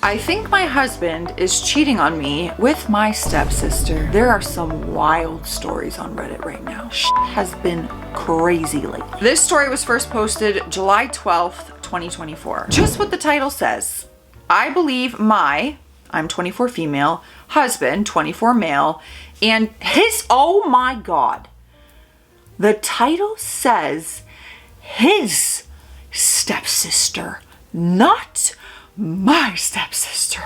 I think my husband is cheating on me with my stepsister. There are some wild stories on Reddit right now. Shit has been crazy lately. This story was first posted July 12th, 2024. Just what the title says. I believe I'm 24 female, husband, 24 male, and his, oh my God. The title says his stepsister, not my stepsister.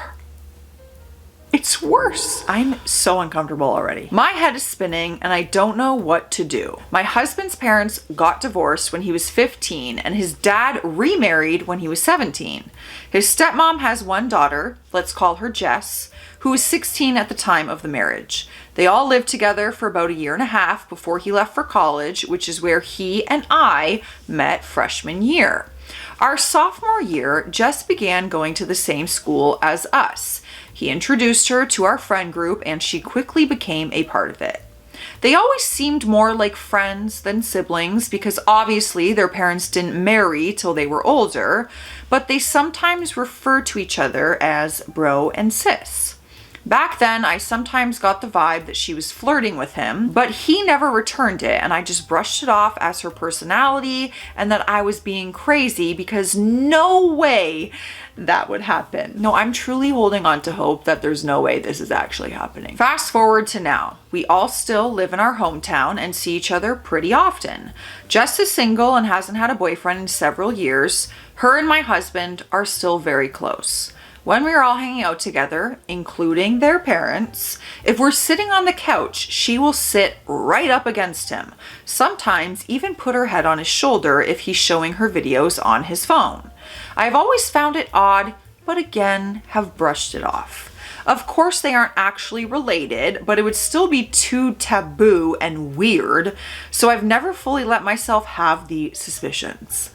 It's worse. I'm so uncomfortable already. My head is spinning and I don't know what to do. My husband's parents got divorced when he was 15 and his dad remarried when he was 17. His stepmom has one daughter, let's call her Jess, who was 16 at the time of the marriage. They all lived together for about a year and a half before he left for college, which is where he and I met freshman year. Our sophomore year, Jess began going to the same school as us. He introduced her to our friend group and she quickly became a part of it. They always seemed more like friends than siblings because obviously their parents didn't marry till they were older, but they sometimes referred to each other as bro and sis. Back then, I sometimes got the vibe that she was flirting with him, but he never returned it, and I just brushed it off as her personality and that I was being crazy because no way that would happen. No, I'm truly holding on to hope that there's no way this is actually happening. Fast forward to now. We all still live in our hometown and see each other pretty often. Jess is single and hasn't had a boyfriend in several years. Her and my husband are still very close. When we are all hanging out together, including their parents, if we're sitting on the couch, she will sit right up against him. Sometimes even put her head on his shoulder if he's showing her videos on his phone. I've always found it odd, but again, have brushed it off. Of course, they aren't actually related, but it would still be too taboo and weird, so I've never fully let myself have the suspicions.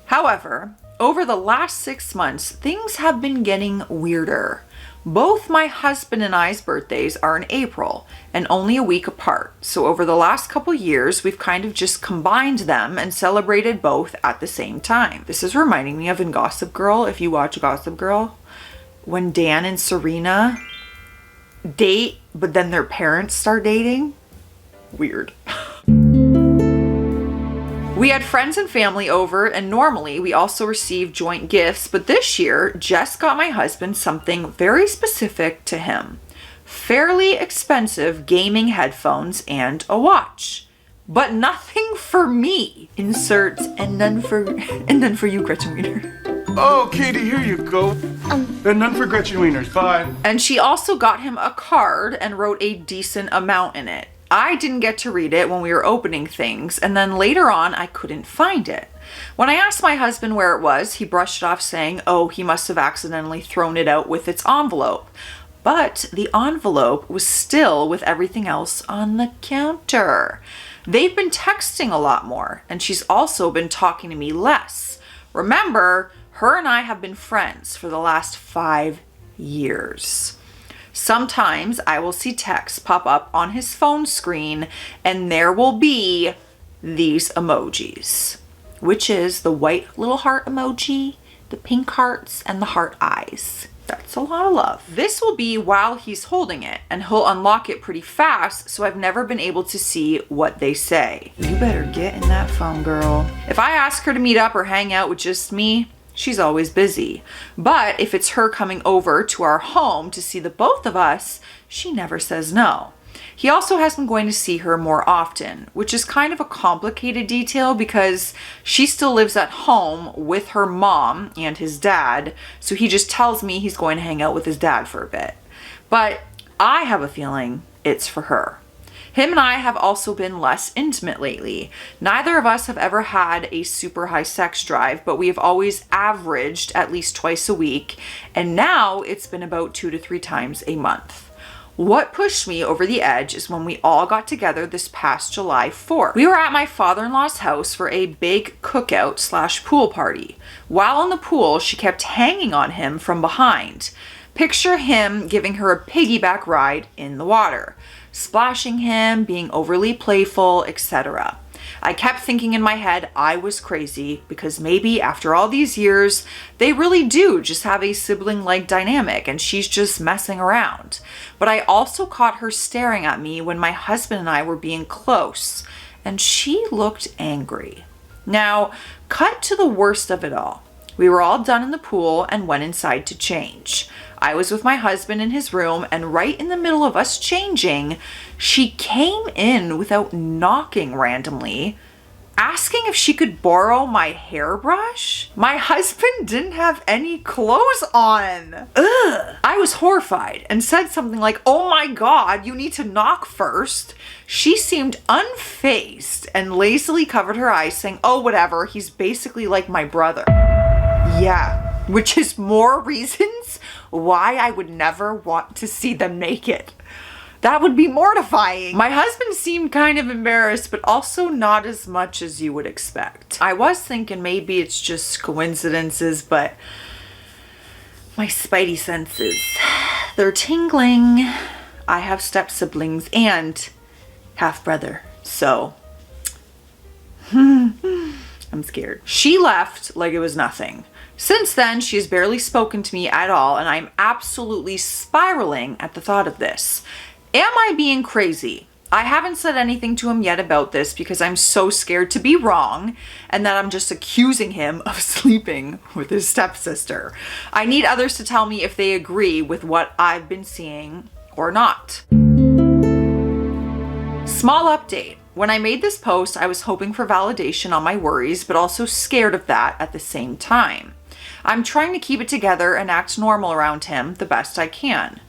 However, over the last 6 months, things have been getting weirder. Both my husband and I's birthdays are in April and only a week apart. So over the last couple years, we've kind of just combined them and celebrated both at the same time. This is reminding me of in Gossip Girl, if you watch Gossip Girl, when Dan and Serena date, but then their parents start dating. Weird. We had friends and family over, and normally we also receive joint gifts, but this year, Jess got my husband something very specific to him. Fairly expensive gaming headphones and a watch. But nothing for me. Insert and none for you, Gretchen Wiener. Oh, Katie, here you go. And none for Gretchen Wiener's, bye. And she also got him a card and wrote a decent amount in it. I didn't get to read it when we were opening things, and then later on, I couldn't find it. When I asked my husband where it was, he brushed it off saying, oh, he must have accidentally thrown it out with its envelope. But the envelope was still with everything else on the counter. They've been texting a lot more, and she's also been talking to me less. Remember, her and I have been friends for the last 5 years. Sometimes I will see texts pop up on his phone screen and there will be these emojis, which is the white little heart emoji, the pink hearts, and the heart eyes. That's a lot of love. This will be while he's holding it and he'll unlock it pretty fast, so I've never been able to see what they say. You better get in that phone, girl. If I ask her to meet up or hang out with just me, she's always busy. But if it's her coming over to our home to see the both of us, she never says no. He also has been going to see her more often, which is kind of a complicated detail because she still lives at home with her mom and his dad, so he just tells me he's going to hang out with his dad for a bit. But I have a feeling it's for her. Him and I have also been less intimate lately. Neither of us have ever had a super high sex drive, but we have always averaged at least twice a week, and now it's been about 2 to 3 times a month. What pushed me over the edge is when we all got together this past July 4th. We were at my father-in-law's house for a big cookout / pool party. While in the pool, she kept hanging on him from behind. Picture him giving her a piggyback ride in the water, splashing him, being overly playful, etc. I kept thinking in my head I was crazy because maybe after all these years, they really do just have a sibling-like dynamic and she's just messing around. But I also caught her staring at me when my husband and I were being close, and she looked angry. Now, cut to the worst of it all. We were all done in the pool and went inside to change. I was with my husband in his room, and right in the middle of us changing, she came in without knocking randomly, asking if she could borrow my hairbrush. My husband didn't have any clothes on. Ugh. I was horrified and said something like, "Oh my God, you need to knock first." She seemed unfazed and lazily covered her eyes, saying, "Oh, whatever, he's basically like my brother." Yeah, which is more reasons why I would never want to see them naked. That would be mortifying. My husband seemed kind of embarrassed, but also not as much as you would expect. I was thinking maybe it's just coincidences, but my spidey senses, they're tingling. I have step siblings and half brother, so I'm scared. She left like it was nothing. Since then, she has barely spoken to me at all, and I'm absolutely spiraling at the thought of this. Am I being crazy? I haven't said anything to him yet about this because I'm so scared to be wrong and that I'm just accusing him of sleeping with his stepsister. I need others to tell me if they agree with what I've been seeing or not. Small update. When I made this post, I was hoping for validation on my worries, but also scared of that at the same time. I'm trying to keep it together and act normal around him the best I can.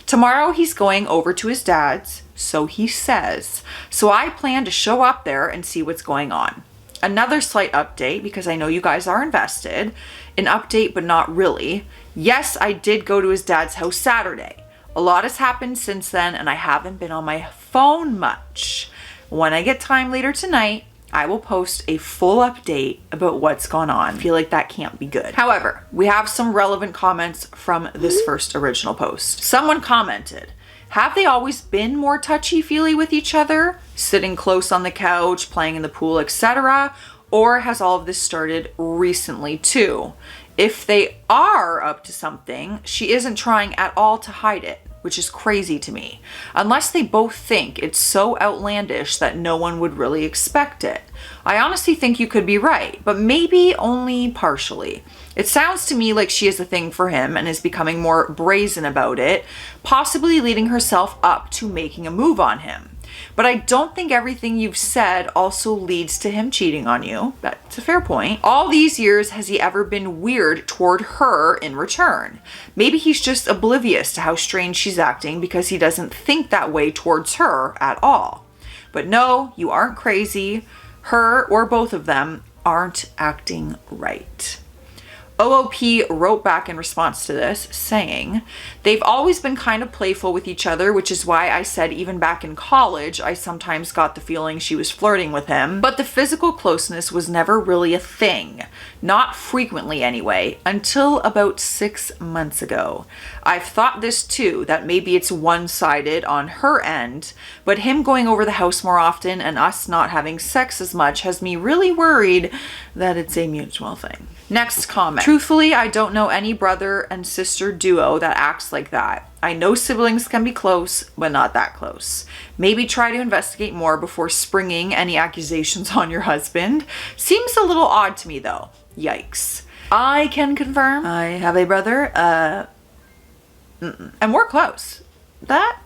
Tomorrow he's going over to his dad's, so he says. So I plan to show up there and see what's going on. Another slight update, because I know you guys are invested. An update, but not really. Yes, I did go to his dad's house Saturday. A lot has happened since then, and I haven't been on my phone much. When I get time later tonight, I will post a full update about what's gone on. I feel like that can't be good. However, we have some relevant comments from this first original post. Someone commented, have they always been more touchy-feely with each other, sitting close on the couch, playing in the pool, etc.? Or has all of this started recently too? If they are up to something, she isn't trying at all to hide it, which is crazy to me. Unless they both think it's so outlandish that no one would really expect it. I honestly think you could be right, but maybe only partially. It sounds to me like she has a thing for him and is becoming more brazen about it, possibly leading herself up to making a move on him. But I don't think everything you've said also leads to him cheating on you. That's a fair point. All these years, has he ever been weird toward her in return? Maybe he's just oblivious to how strange she's acting because he doesn't think that way towards her at all. But no, you aren't crazy. Her or both of them aren't acting right. OOP wrote back in response to this, saying, they've always been kind of playful with each other, which is why I said even back in college, I sometimes got the feeling she was flirting with him, but the physical closeness was never really a thing. Not frequently anyway, until about 6 months ago. I've thought this too, that maybe it's one-sided on her end, but him going over the house more often and us not having sex as much has me really worried that it's a mutual thing. Next comment. Truthfully, I don't know any brother and sister duo that acts like that. I know siblings can be close, but not that close. Maybe try to investigate more before springing any accusations on your husband. Seems a little odd to me though. Yikes. I can confirm I have a brother, and we're close. That?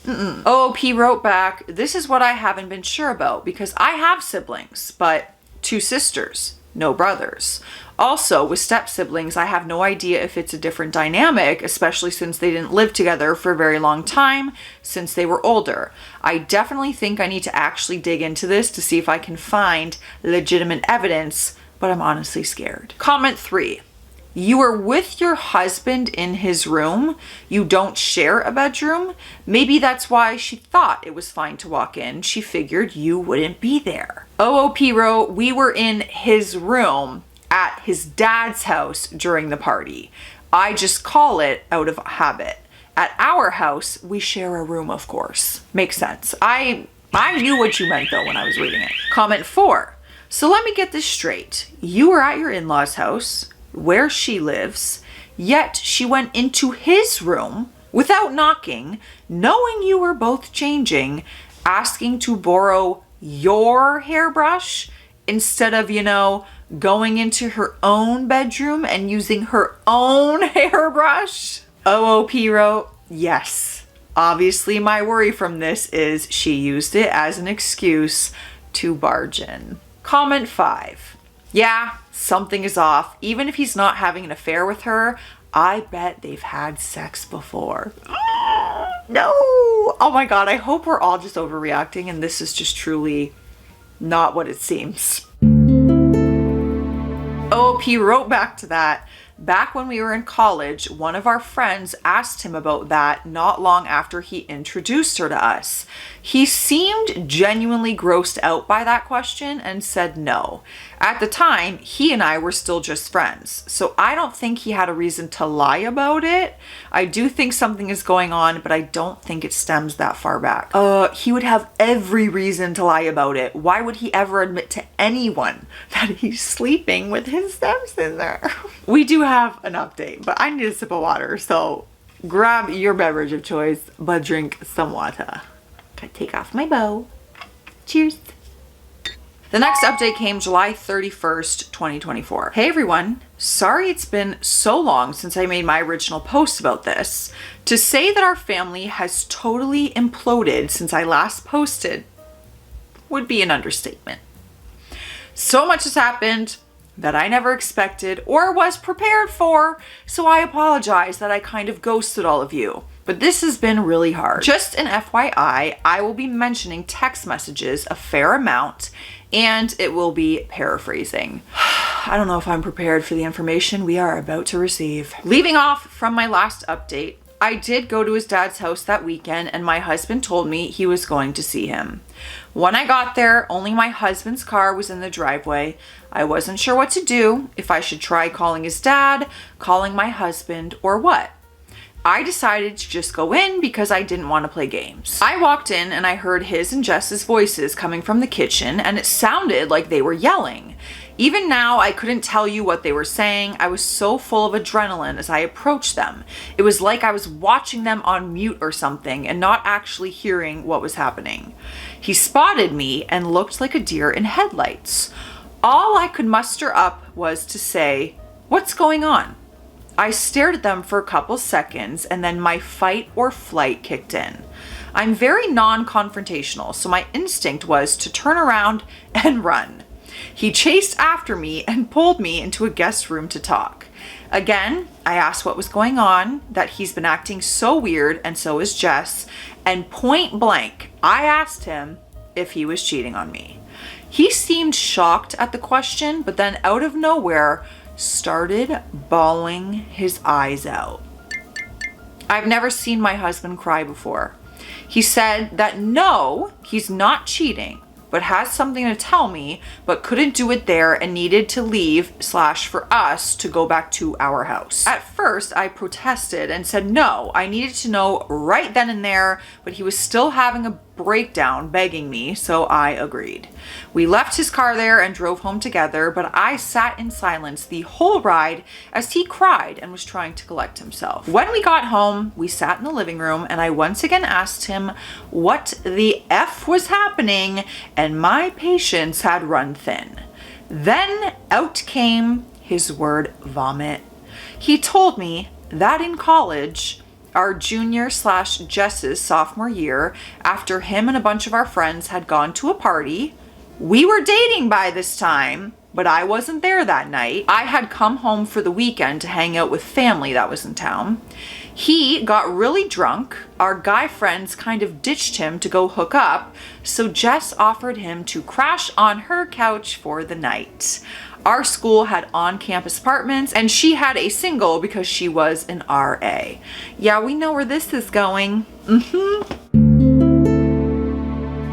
OOP wrote back, this is what I haven't been sure about because I have siblings, but 2 sisters, no brothers. Also, with step siblings, I have no idea if it's a different dynamic, especially since they didn't live together for a very long time since they were older. I definitely think I need to actually dig into this to see if I can find legitimate evidence, but I'm honestly scared. Comment 3. You were with your husband in his room. You don't share a bedroom. Maybe that's why she thought it was fine to walk in. She figured you wouldn't be there. OOP wrote, we were in his room at his dad's house during the party. I just call it out of habit. At our house, we share a room, of course. Makes sense. I I knew what you meant though when I was reading it. Comment 4. So let me get this straight. You were at your in-laws' house, where she lives, yet she went into his room without knocking, knowing you were both changing, asking to borrow your hairbrush instead of, going into her own bedroom and using her own hairbrush. OOP wrote, yes. Obviously, my worry from this is she used it as an excuse to barge in. Comment 5. Yeah, something is off. Even if he's not having an affair with her, I bet they've had sex before. No! Oh my God, I hope we're all just overreacting and this is just truly not what it seems. OP wrote back to that. Back when we were in college, one of our friends asked him about that not long after he introduced her to us. He seemed genuinely grossed out by that question and said no. At the time, he and I were still just friends, so I don't think he had a reason to lie about it. I do think something is going on, but I don't think it stems that far back. He would have every reason to lie about it. Why would he ever admit to anyone that he's sleeping with his stepsister? We do have an update, but I need a sip of water, so grab your beverage of choice, but drink some water. Gotta take off my bow. Cheers. The next update came July 31st, 2024. Hey everyone, sorry it's been so long since I made my original post about this. To say that our family has totally imploded since I last posted would be an understatement. So much has happened that I never expected or was prepared for, so I apologize that I kind of ghosted all of you. But this has been really hard. Just an FYI, I will be mentioning text messages a fair amount, and it will be paraphrasing. I don't know if I'm prepared for the information we are about to receive. Leaving off from my last update, I did go to his dad's house that weekend and my husband told me he was going to see him. When I got there, only my husband's car was in the driveway. I wasn't sure what to do, if I should try calling his dad, calling my husband, or what. I decided to just go in because I didn't want to play games. I walked in and I heard his and Jess's voices coming from the kitchen and it sounded like they were yelling. Even now, I couldn't tell you what they were saying. I was so full of adrenaline as I approached them. It was like I was watching them on mute or something and not actually hearing what was happening. He spotted me and looked like a deer in headlights. All I could muster up was to say, "What's going on?" I stared at them for a couple seconds and then my fight or flight kicked in. I'm very non-confrontational, so my instinct was to turn around and run. He chased after me and pulled me into a guest room to talk. Again, I asked what was going on, that he's been acting so weird and so is Jess, and point blank, I asked him if he was cheating on me. He seemed shocked at the question, but then out of nowhere, started bawling his eyes out. I've never seen my husband cry before. He said that no, he's not cheating, but has something to tell me, but couldn't do it there and needed to leave / for us to go back to our house. At first, I protested and said no, I needed to know right then and there, but he was still having a breakdown begging me, so I agreed. We left his car there and drove home together, but I sat in silence the whole ride as he cried and was trying to collect himself. When we got home, we sat in the living room and I once again asked him what the F was happening, and my patience had run thin. Then out came his word vomit. He told me that in college, our junior / Jess's sophomore year, after him and a bunch of our friends had gone to a party, we were dating by this time, but I wasn't there that night. I had come home for the weekend to hang out with family that was in town. He got really drunk. Our guy friends kind of ditched him to go hook up, so Jess offered him to crash on her couch for the night. Our school had on-campus apartments and she had a single because she was an RA. Yeah, we know where this is going.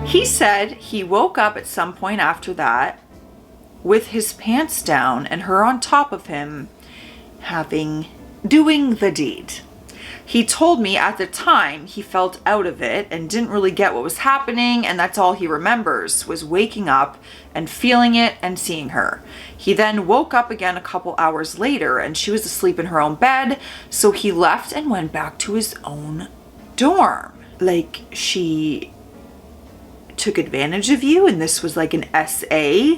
He said he woke up at some point after that with his pants down and her on top of him doing the deed. He told me at the time he felt out of it and didn't really get what was happening, and that's all he remembers, was waking up and feeling it and seeing her. He then woke up again a couple hours later and she was asleep in her own bed, so he left and went back to his own dorm. Like, she took advantage of you and this was like an SA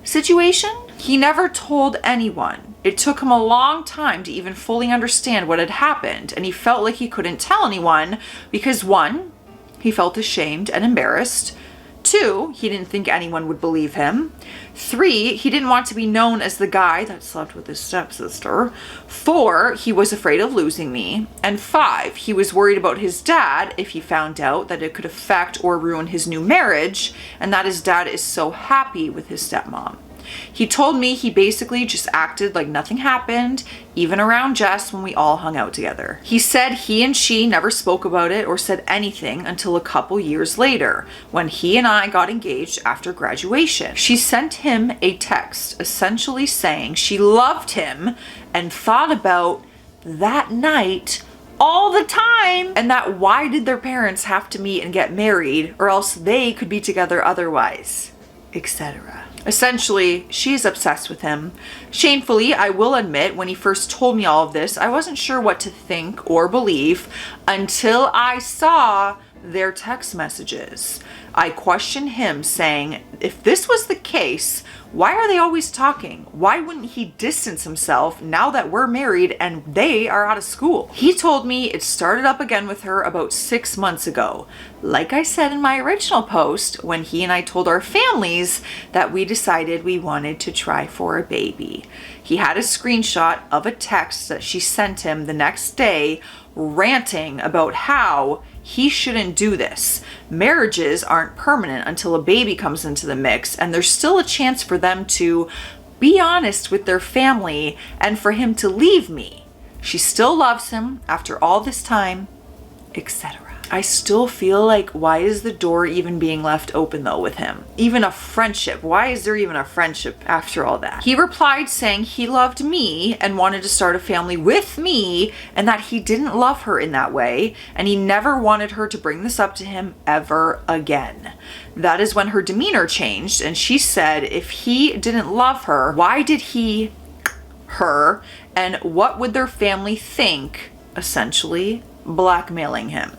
situation? He never told anyone. It took him a long time to even fully understand what had happened, and he felt like he couldn't tell anyone because 1, he felt ashamed and embarrassed. 2, he didn't think anyone would believe him. 3, he didn't want to be known as the guy that slept with his stepsister. 4, he was afraid of losing me. And 5, he was worried about his dad if he found out that it could affect or ruin his new marriage, and that his dad is so happy with his stepmom. He told me he basically just acted like nothing happened, even around Jess when we all hung out together. He said he and she never spoke about it or said anything until a couple years later, when he and I got engaged after graduation. She sent him a text essentially saying she loved him and thought about that night all the time, and that why did their parents have to meet and get married, or else they could be together otherwise, etc. Essentially, she is obsessed with him. Shamefully, I will admit, when he first told me all of this, I wasn't sure what to think or believe until I saw their text messages. I questioned him, saying, if this was the case, why are they always talking? Why wouldn't he distance himself now that we're married and they are out of school? He told me it started up again with her about 6 months ago. Like I said in my original post, when he and I told our families that we decided we wanted to try for a baby. He had a screenshot of a text that she sent him the next day, ranting about how he shouldn't do this. Marriages aren't permanent until a baby comes into the mix, and there's still a chance for them to be honest with their family and for him to leave me. She still loves him after all this time, etc. I still feel like, why is the door even being left open though with him? Even a friendship. Why is there even a friendship after all that? He replied saying he loved me and wanted to start a family with me, and that he didn't love her in that way, and he never wanted her to bring this up to him ever again. That is when her demeanor changed, and she said if he didn't love her, why did he her, and what would their family think, essentially blackmailing him.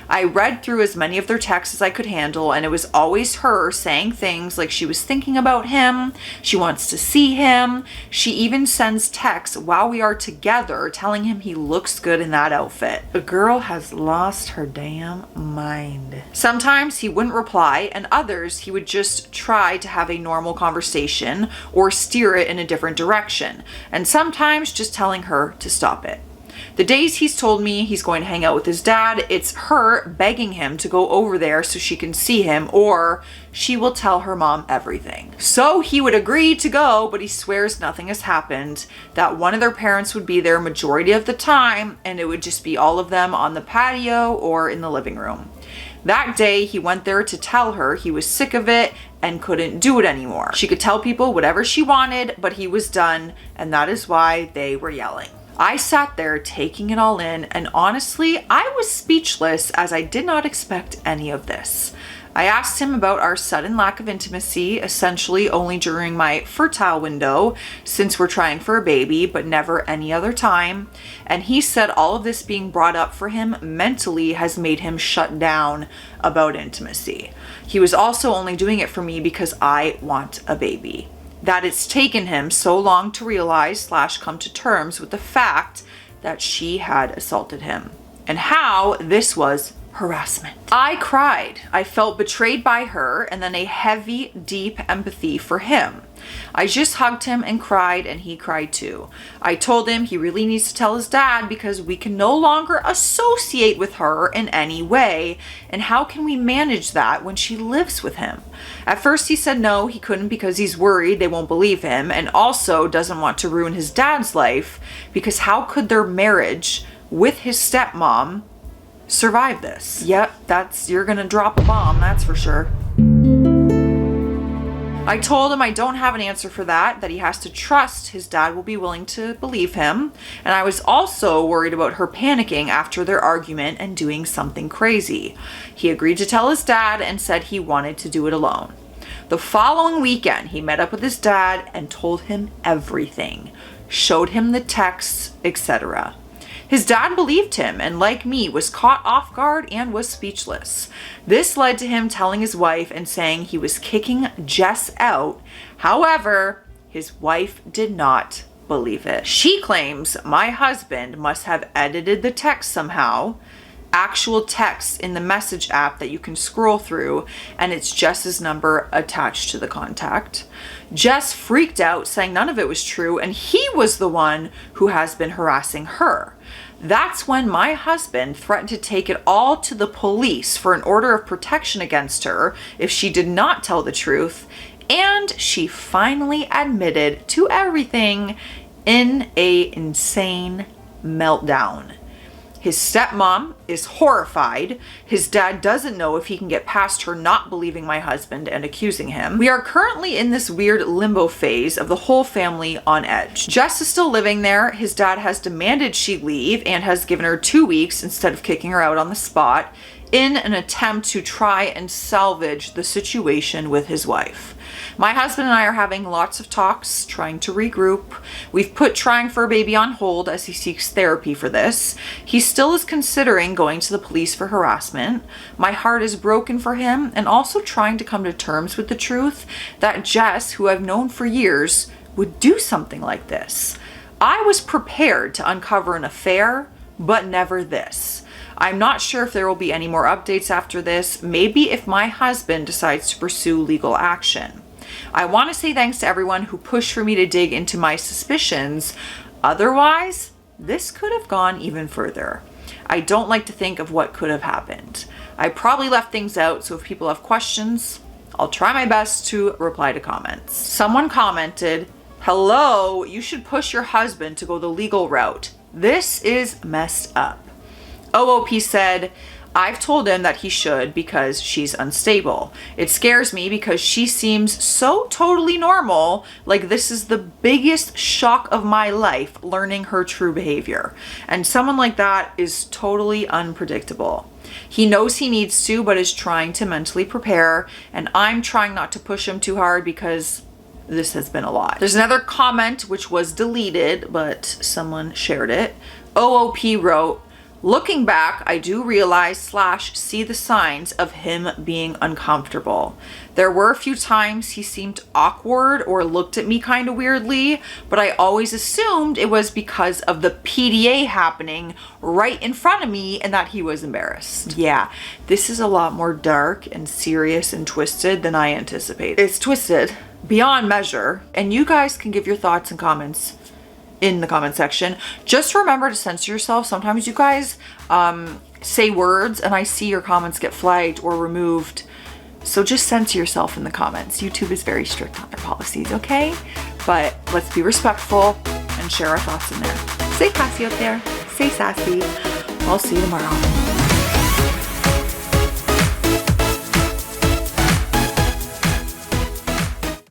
I read through as many of their texts as I could handle, and it was always her saying things like she was thinking about him, she wants to see him. She even sends texts while we are together telling him he looks good in that outfit. The girl has lost her damn mind. Sometimes he wouldn't reply, and others he would just try to have a normal conversation or steer it in a different direction, and sometimes just telling her to stop it. The days he's told me he's going to hang out with his dad, it's her begging him to go over there so she can see him, or she will tell her mom everything. So he would agree to go, but he swears nothing has happened, that one of their parents would be there majority of the time, and it would just be all of them on the patio or in the living room. That day, he went there to tell her he was sick of it and couldn't do it anymore. She could tell people whatever she wanted, but he was done, and that is why they were yelling. I sat there taking it all in, and honestly, I was speechless as I did not expect any of this. I asked him about our sudden lack of intimacy, essentially only during my fertile window, since we're trying for a baby, but never any other time. And he said all of this being brought up for him mentally has made him shut down about intimacy. He was also only doing it for me because I want a baby. That it's taken him so long to realize / come to terms with the fact that she had assaulted him, and how this was harassment. I cried. I felt betrayed by her, and then a heavy, deep empathy for him. I just hugged him and cried, and he cried too. I told him he really needs to tell his dad because we can no longer associate with her in any way, and how can we manage that when she lives with him? At first he said no, he couldn't because he's worried they won't believe him, and also doesn't want to ruin his dad's life, because how could their marriage with his stepmom survive this? Yep, you're gonna drop a bomb, that's for sure. I told him I don't have an answer for that he has to trust his dad will be willing to believe him. And I was also worried about her panicking after their argument and doing something crazy. He agreed to tell his dad and said he wanted to do it alone. The following weekend, he met up with his dad and told him everything, showed him the texts, etc. His dad believed him and, like me, was caught off guard and was speechless. This led to him telling his wife and saying he was kicking Jess out. However, his wife did not believe it. She claims my husband must have edited the text somehow, actual text in the message app that you can scroll through, and it's Jess's number attached to the contact. Jess freaked out, saying none of it was true, and he was the one who has been harassing her. That's when my husband threatened to take it all to the police for an order of protection against her if she did not tell the truth, and she finally admitted to everything in an insane meltdown. His stepmom is horrified. His dad doesn't know if he can get past her not believing my husband and accusing him. We are currently in this weird limbo phase of the whole family on edge. Jess is still living there. His dad has demanded she leave and has given her 2 weeks instead of kicking her out on the spot in an attempt to try and salvage the situation with his wife. My husband and I are having lots of talks, trying to regroup. We've put trying for a baby on hold as he seeks therapy for this. He still is considering going to the police for harassment. My heart is broken for him and also trying to come to terms with the truth that Jess, who I've known for years, would do something like this. I was prepared to uncover an affair, but never this. I'm not sure if there will be any more updates after this, maybe if my husband decides to pursue legal action. I want to say thanks to everyone who pushed for me to dig into my suspicions. Otherwise, this could have gone even further. I don't like to think of what could have happened. I probably left things out, so if people have questions, I'll try my best to reply to comments. Someone commented, "Hello, you should push your husband to go the legal route. This is messed up." OOP said, "I've told him that he should because she's unstable. It scares me because she seems so totally normal, like this is the biggest shock of my life, learning her true behavior. And someone like that is totally unpredictable. He knows he needs to, but is trying to mentally prepare, and I'm trying not to push him too hard because this has been a lot." There's another comment which was deleted, but someone shared it. OOP wrote, "Looking back, I do realize / see the signs of him being uncomfortable. There were a few times he seemed awkward or looked at me kind of weirdly, but I always assumed it was because of the PDA happening right in front of me and that he was embarrassed." Yeah, this is a lot more dark and serious and twisted than I anticipated. It's twisted beyond measure, and you guys can give your thoughts and comments in the comment section. Just remember to censor yourself. Sometimes you guys say words and I see your comments get flagged or removed. So just censor yourself in the comments. YouTube is very strict on their policies, okay? But let's be respectful and share our thoughts in there. Stay classy out there. Stay sassy. I'll see you tomorrow.